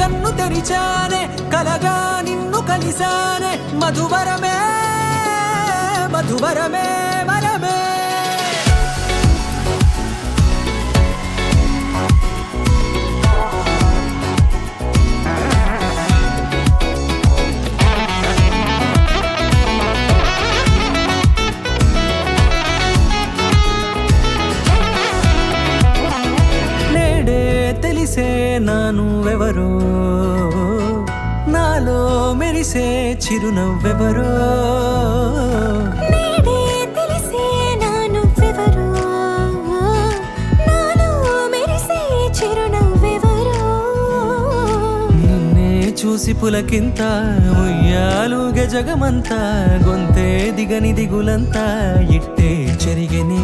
కన్ను తెరిచానే కలగా నిన్ను కలిసానే మధువరమే మధువరమే వరమే తెలిసే నానువెవరో నాలో మెరిసే చిరునవ్వెవరో నేడే తెలిసే నానువెవరో నాలో మెరిసే చిరునవ్వెవరో నిన్నే చూసి పులకింత ఉయ్యాలుగే జగమంతా గొంతే దిగని దిగులంతా ఇట్టే చెరిగెనే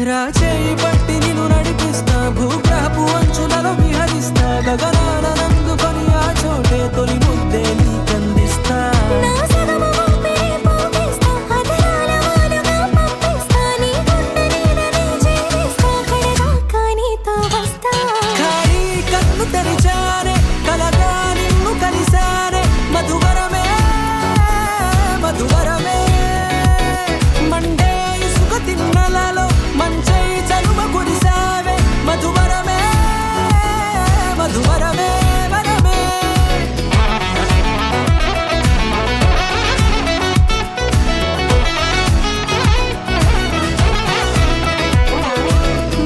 రాచేయి పట్టి నిన్ను నడిపిస్తా భూగ్రహపు అంచులలో విహరిస్తా గగనాల నందుకొని ఆ చోటే తొలి ముద్దే నీకందిస్తా నా సగము ఊపిరి పోగిస్తా అధరాల వాలుగా పంపిస్తా నీ గుండె నీడనే చేరిస్తా కడదాకా నీతో వస్తా ఖాళీ కన్ను తెరిచానే కలగా నిన్ను కలిసానే మధువరమే మధువరమే మండే ఇసుక తిన్నలలో మంచై చలువ కురిసావే మధువరమే మధువరమే వరమే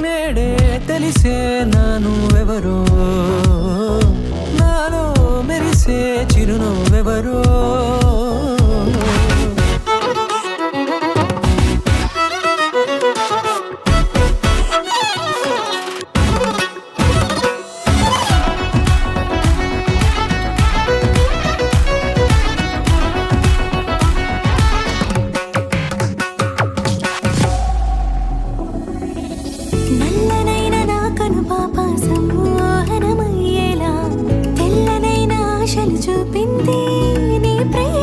నేడే తెలిసే నానువెవరో నాలో మెరిసే చిరునవ్వెవరో నల్లనైన నా కనుపాప సమ్మోహనమయ్యేలా తెల్లనైన ఆశలు చూపింది నీ ప్రేమ